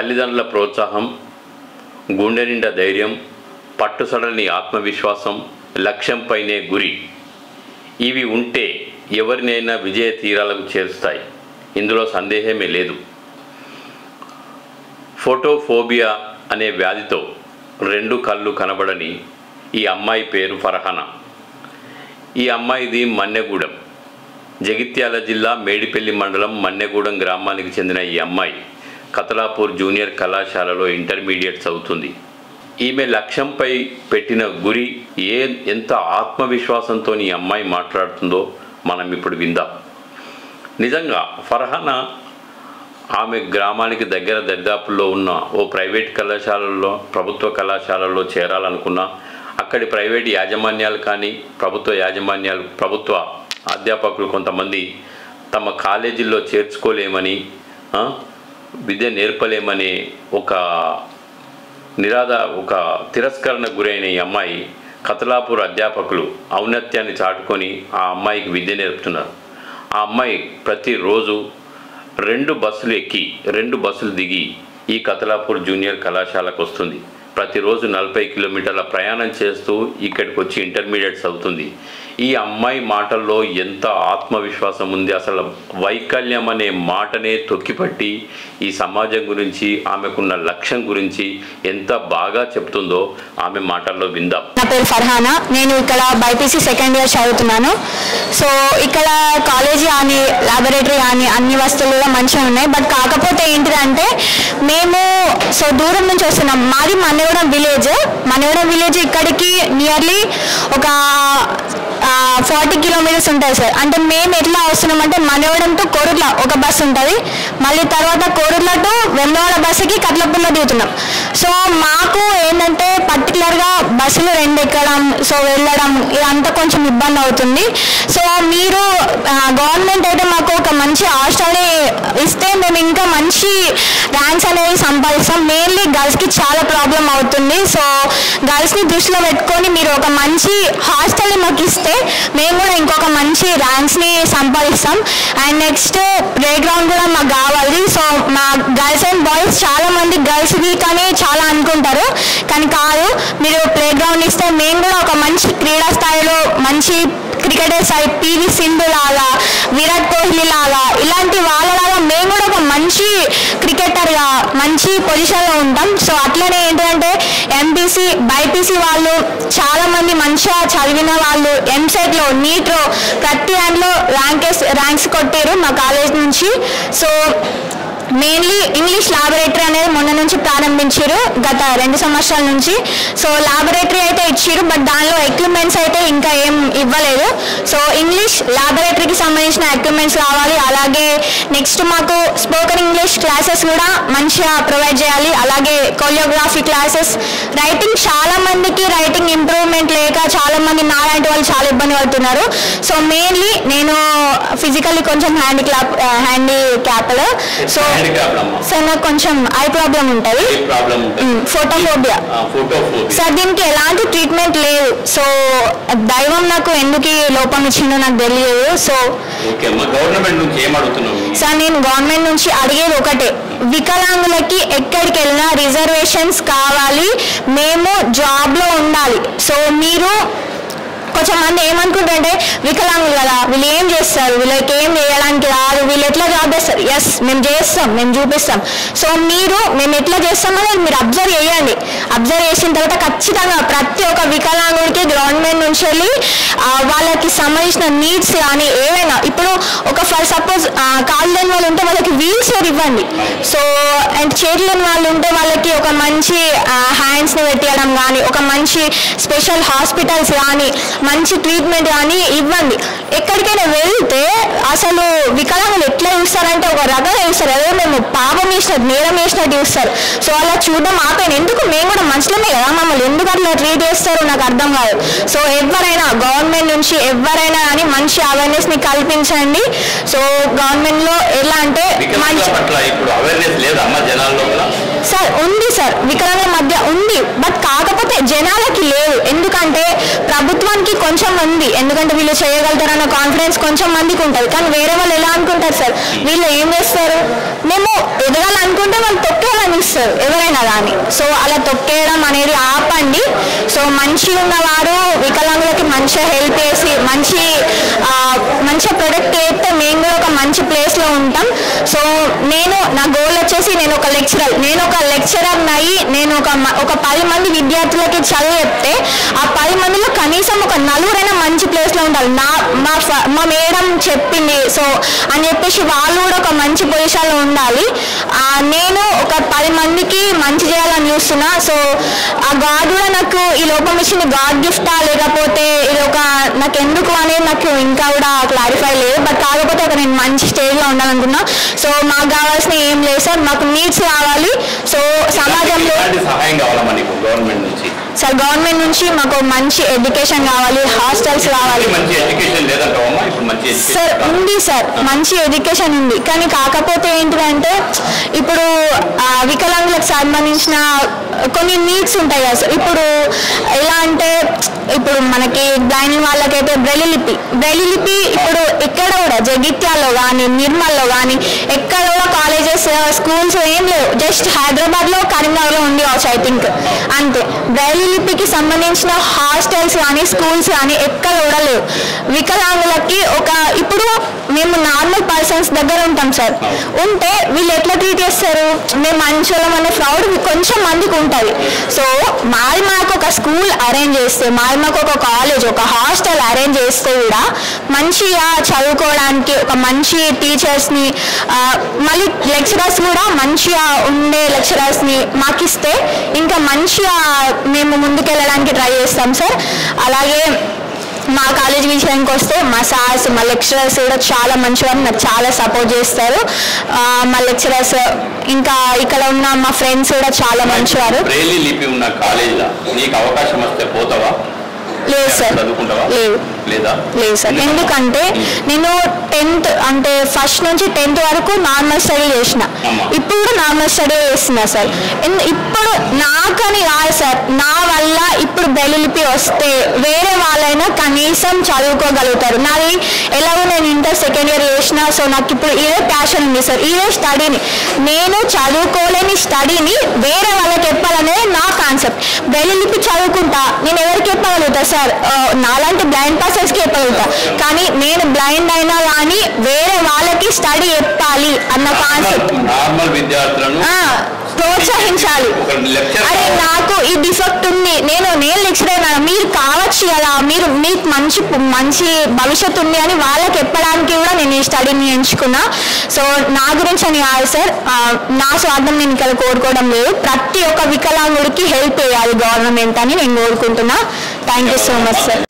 తల్లిదండ్రుల ప్రోత్సాహం, గుండె నిండా ధైర్యం, పట్టుసడలని ఆత్మవిశ్వాసం, లక్ష్యంపైనే గురి, ఇవి ఉంటే ఎవరినైనా విజయ తీరాలకు చేరుస్తాయి. ఇందులో సందేహమే లేదు. ఫోటోఫోబియా అనే వ్యాధితో 2 కళ్ళు కనబడని ఈ అమ్మాయి పేరు ఫర్హానా. ఈ అమ్మాయిది మన్నెగూడెం, జగిత్యాల జిల్లా మేడిపల్లి మండలం మన్నెగూడెం గ్రామానికి చెందిన ఈ అమ్మాయి కతలాపూర్ జూనియర్ కళాశాలలో ఇంటర్మీడియట్ చదువుతుంది. ఈమె లక్ష్యంపై పెట్టిన గురి, ఎంత ఆత్మవిశ్వాసంతో ఈ అమ్మాయి మాట్లాడుతుందో మనం ఇప్పుడు విందాం. నిజంగా ఫర్హానా ఆమె గ్రామానికి దగ్గర దరిదాపుల్లో ఉన్న ఓ ప్రైవేట్ కళాశాలలో, ప్రభుత్వ కళాశాలలో చేరాలనుకున్నా అక్కడి ప్రైవేట్ యాజమాన్యాలు కానీ ప్రభుత్వ అధ్యాపకులు కొంతమంది తమ కాలేజీల్లో చేర్చుకోలేమని, విద్య నేర్పలేమని ఒక తిరస్కరణ గురైన ఈ అమ్మాయి కతలాపూర్ అధ్యాపకులు ఔన్నత్యాన్ని చాటుకొని ఆ అమ్మాయికి విద్య నేర్పుతున్నారు. ఆ అమ్మాయి ప్రతిరోజు 2 బస్సులు ఎక్కి 2 బస్సులు దిగి ఈ కతలాపూర్ జూనియర్ కళాశాలకు వస్తుంది. ప్రతిరోజు 40 కిలోమీటర్ల ప్రయాణం చేస్తూ ఇక్కడికి వచ్చి ఇంటర్మీడియట్ చదువుతుంది. ఈ అమ్మాయి మాటల్లో ఎంత ఆత్మవిశ్వాసం ఉంది! అసలు వైకల్యం అనే మాటనే తొక్కిపట్టి ఈ సమాజం గురించి, ఆమెకున్న లక్ష్యం గురించి ఎంత బాగా చెప్తుందో ఆమె మాటల్లో విందాం. నా పేరు ఫర్హానా. నేను ఇక్కడ బైపీసీ సెకండ్ ఇయర్ చదువుతున్నాను. సో ఇక్కడ కాలేజీ కానీ ల్యాబొరేటరీ కానీ అన్ని వస్తువులు కూడా మంచిగా ఉన్నాయి. బట్ కాకపోతే ఏంటిదంటే మేము దూరం నుంచి వస్తున్నాం. మాది మన్నెగూడెం విలేజ్. ఇక్కడికి నియర్లీ ఒక 40 కిలోమీటర్స్ ఉంటుంది సార్. అంటే మేము ఎట్లా వస్తున్నాం అంటే మన్నెగూడెం టు కోరుట్ల ఒక బస్సు ఉంటుంది, మళ్ళీ తర్వాత కోరుట్ల టు వెమ్లవాడ బస్సుకి కట్లపూర్లో దిగుతున్నాం. సో మాకు ఏంటంటే పర్టికులర్గా బస్సులు 2 ఎక్కడం, వెళ్ళడం ఇదంతా కొంచెం ఇబ్బంది అవుతుంది. సో మీరు గవర్నమెంట్ అయితే మాకు ఒక మంచి హాస్టల్ని ఇస్తే మేము ఇంకా మంచి ర్యాంక్స్ అనేవి సంపాదిస్తాం. మెయిన్లీ గర్ల్స్కి చాలా ప్రాబ్లం అవుతుంది. సో గర్ల్స్ని దృష్టిలో పెట్టుకొని మీరు ఒక మంచి హాస్టల్ని మాకు ఇస్తే మేము కూడా ఇంకొక మంచి ర్యాంక్స్ని సంపాదిస్తాం. అండ్ నెక్స్ట్ ప్లే గ్రౌండ్ కూడా మాకు కావాలి. సో మా గర్ల్స్ అండ్ బాయ్స్ చాలా మంది గర్ల్స్ వీక్ అని చాలా అనుకుంటారు, కానీ కాదు. మీరు ప్లే గ్రౌండ్ ఇస్తే మేము కూడా ఒక మంచి క్రీడా స్థాయిలో మంచి క్రికెటర్ స్థాయి పివి సింధు లాగా, విరాట్ కోహ్లీ లాగా ఇలాంటి వాళ్ళలాగా మేము కూడా ఒక మంచి క్రికెటర్గా మంచి పొజిషన్లో ఉంటాం. సో అట్లనే ఏంటంటే ఎంపీసీ బైపీసీ వాళ్ళు చాలామంది మంచిగా చదివిన వాళ్ళు ఎంసెట్లో నీట్లో ప్రతి దాంట్లో ర్యాంక్స్ కొట్టారు మా కాలేజ్ నుంచి. సో మెయిన్లీ ఇంగ్లీష్ ల్యాబొరేటరీ అనేది మొన్న నుంచి ప్రారంభించారు, గత 2 సంవత్సరాల నుంచి. సో ల్యాబొరేటరీ అయితే ఇచ్చారు, బట్ దానిలో ఎక్విప్మెంట్స్ అయితే ఇంకా ఏం ఇవ్వలేదు. సో ఇంగ్లీష్ ల్యాబొరేటరీకి సంబంధించిన ఎక్విప్మెంట్స్ కావాలి. అలాగే నెక్స్ట్ మాకు స్పోకెన్ ఇంగ్లీష్ క్లాసెస్ కూడా మంచిగా ప్రొవైడ్ చేయాలి. అలాగే కొరియోగ్రఫీ క్లాసెస్, రైటింగ్ చాలా మందికి రైటింగ్ ఇంప్రూవ్మెంట్ లేక చాలామంది నాలాంటి వాళ్ళు చాలా ఇబ్బంది పడుతున్నారు. సో మెయిన్లీ నేను ఫిజికల్లీ కొంచెం హ్యాండిక్యాప్డ్. సో సార్ నాకు కొంచెం ఐ ప్రాబ్లం ఉంటుంది, ఫోటోఫోబియా సార్. దీనికి ఎలాంటి ట్రీట్మెంట్ లేదు. సో దైవం నాకు ఎందుకు లోపం ఇచ్చిందో నాకు తెలియదు. సో సార్ నేను గవర్నమెంట్ నుంచి అడిగేది ఒకటే, వికలాంగులకి ఎక్కడికి వెళ్ళినా రిజర్వేషన్స్ కావాలి, మేము జాబ్లో ఉండాలి. సో మీరు కొంచెం మంది ఏమనుకుంటుంటే వికలాంగులు కదా, వీళ్ళు ఏం చేస్తారు, వీళ్ళకి ఏం చేయడానికి రాదు, వీళ్ళు ఎట్లా జాబ్ చేస్తారు. ఎస్ మేము చేస్తాం, మేము చూపిస్తాం. సో మేము ఎట్లా చేస్తామని మీరు అబ్జర్వ్ చేయండి. అబ్జర్వ్ చేసిన తర్వాత ఖచ్చితంగా ప్రతి ఒక్క వికలాంగుడికి గవర్నమెంట్ నుంచి వెళ్ళి వాళ్ళకి సంబంధించిన నీడ్స్ కానీ ఏవైనా, ఇప్పుడు ఒక ఫర్ సపోజ్ కాళ్ళు లేని వాళ్ళు ఉంటే వాళ్ళకి వీల్ చైర్ ఇవ్వండి. సో అండ్ చేతులు లేని వాళ్ళు ఉంటే వాళ్ళకి ఒక మంచి హ్యాండ్స్ని పెట్టడం కానీ, ఒక మంచి స్పెషల్ హాస్పిటల్స్ కానీ, మంచి ట్రీట్మెంట్ కానీ ఇవ్వండి. ఎక్కడికైనా వెళ్తే అసలు వికలాంగులు ఎట్లా చూస్తారంటే ఒక రకంగా చూస్తారు, అదే మేము పాపం వేసినట్టు నేరం వేసినట్టు చూస్తారు. సో అలా చూడడం ఆపేను. ఎందుకు మేము కూడా మనుషులమే కదా, మమ్మల్ని ఎందుకు అట్లా ట్రీట్ చేస్తారో నాకు అర్థం కాదు. సో ఎవరైనా గవర్నమెంట్ నుంచి ఎవరైనా కానీ మంచి అవేర్నెస్ని కల్పించండి. సో గవర్నమెంట్లో ఎలా అంటే మంచి సార్ ఉంది సార్, వికలాంగుల మధ్య ఉంది. బట్ కాకపోతే జనాలకి లేదు. ఎందుకంటే ప్రభుత్వానికి కొంచెం మంది, ఎందుకంటే వీళ్ళు చేయగలుగుతారన్న కాన్ఫిడెన్స్ కొంచెం మందికి ఉంటుంది. కానీ వేరే వాళ్ళు ఎలా అనుకుంటారు సార్, వీళ్ళు ఏం చేస్తారు, మేము ఎదగాలనుకుంటే వాళ్ళు తొక్కేయాలని ఇస్తారు ఎవరైనా కానీ. సో అలా తొక్కేయడం అనేది ఆపండి. సో మంచిగా ఉన్నవారు వికలాంగులకి మంచిగా హెల్ప్ చేసి మంచిగా ప్రొడక్ట్ చేస్తే మేము కూడా ఒక మంచి ప్లేస్లో ఉంటాం. సో నా గోల్ వచ్చేసి నేను ఒక లెక్చరర్ అయ్యి నేను ఒక 10 మంది విద్యార్థులకి చదువు చెప్తే ఆ 10 మందిలో కనీసం ఒక 4 మంచి ప్లేస్లో ఉండాలి. మా మేడం చెప్పింది సో అని చెప్పేసి వాళ్ళు కూడా ఒక మంచి పొజిషన్లో ఉండాలి. నేను ఒక 10 మందికి మంచి చేయాలని చూస్తున్నా. సో ఆ గాడ్ కూడా నాకు ఈ లోపం ఇచ్చింది గాడ్ గిఫ్టా లేకపోతే ఇది నాకు ఎందుకు అనేది నాకు ఇంకా కూడా క్లారిఫై లేదు. బట్ కాకపోతే ఒక నేను మంచి స్టేజ్లో ఉండాలనుకున్నా. సో మాకు కావాల్సిన ఏం లేదు సార్, మాకు నీడ్స్ కావాలి. సో సమాజంలో సహాయం కావాలమ్మా గవర్నమెంట్ నుంచి? సార్ గవర్నమెంట్ నుంచి మాకు మంచి ఎడ్యుకేషన్ కావాలి, హాస్టల్స్ కావాలి. సార్ ఉంది సార్, మంచి ఎడ్యుకేషన్ ఉంది. కానీ కాకపోతే ఏంటిదంటే ఇప్పుడు వికలాంగులకు సంబంధించిన కొన్ని నీడ్స్ ఉంటాయి కదా సార్. ఇప్పుడు ఎలా అంటే ఇప్పుడు మనకి బ్లైండ్ వాళ్ళకైతే బ్రెయిలీ లిపి ఇప్పుడు ఎక్కడ కూడా జగిత్యాల్లో కానీ నిర్మల్లో కానీ ఎక్కడ కూడా కాలేజెస్ స్కూల్స్ ఏం లేవు. జస్ట్ హైదరాబాద్లో కరీంనగర్లో ఉంది కావచ్చు ఐ థింక్, అంతే. బ్రెయిలీ లిపికి సంబంధించిన హాస్టల్స్ కానీ స్కూల్స్ కానీ ఎక్కడ కూడా లేవు. వికలాంగులకి ఇప్పుడు మేము నార్మల్ పర్సన్స్ దగ్గర ఉంటాం సార్, ఉంటే వీళ్ళు ఎట్లా ట్రీట్ చేస్తారు, మేము మంచోళ్ళం అనే ప్రౌడ్ కొంచెం మందికి ఉంటుంది. సో మాకు ఒక స్కూల్ అరేంజ్ చేస్తే, మాకు ఒక కాలేజ్ ఒక హాస్టల్ అరేంజ్ చేస్తే కూడా మంచిగా చదువుకోవడానికి ఒక మంచి టీచర్స్ని మళ్ళీ లెక్చరర్స్ కూడా మంచిగా ఉండే లెక్చరర్స్ని మాకు ఇస్తే ఇంకా మంచిగా మేము ముందుకెళ్ళడానికి ట్రై చేస్తాం సార్. అలాగే మా కాలేజ్ విషయానికి వస్తే మా సార్స్ మా లెక్చరర్స్ కూడా చాలా మంచివారు, నాకు చాలా సపోర్ట్ చేస్తారు. మా లెక్చరర్స్ ఇంకా ఇక్కడ ఉన్న మా ఫ్రెండ్స్ కూడా చాలా మంచివారు. లేదు సార్, లేదు సార్. ఎందుకంటే నేను 10th అంటే ఫస్ట్ నుంచి 10th వరకు నార్మల్ స్టడీ చేసిన, ఇప్పుడు కూడా నార్మల్ స్టడీ చేస్తున్నా సార్. ఇప్పుడు నాకని కాదు సార్, నా వల్ల ఇప్పుడు బ్రెయిలీ లిపి వస్తే వేరే వాళ్ళైనా కనీసం చదువుకోగలుగుతారు. నాది ఎలాగో నేను ఇంటర్ సెకండ్ ఇయర్ చేసిన. సో నాకు ఇప్పుడు ఇదే ప్యాషన్ ఉంది సార్, ఇదే స్టడీని నేను చదువుకోలేని స్టడీని వేరే వాళ్ళకి చెప్పాలనేది నా కాన్సెప్ట్. బ్రెయిలీ లిపి చదువుకుంటా నేను ఎవరికి చెప్పగలుగుతా సార్, నాలాంటి బ్లైండ్ పర్సన్స్కి చెప్పగలుగుతా. కానీ నేను బ్లైండ్ అయినా కానీ వేరే వాళ్ళకి స్టడీ చెప్పాలి అన్న కాన్సెప్ట్. ప్రోత్సహించాలి. అరే నాకు ఈ డిఫెక్ట్ ఉంది, నేను లెక్చరర్ మీరు కావచ్చు కదా, మీకు మంచి భవిష్యత్తు ఉంది అని వాళ్ళకి చెప్పడానికి కూడా నేను ఈ స్టడీని ఎంచుకున్నా. సో నా గురించి అని కాదు సార్, నా స్వార్థం నేను ఇక్కడ కోరుకోవడం లేదు. ప్రతి ఒక్క వికలాంగుడికి హెల్ప్ చేయాలి గవర్నమెంట్ అని నేను కోరుకుంటున్నా. Thank you so much sir.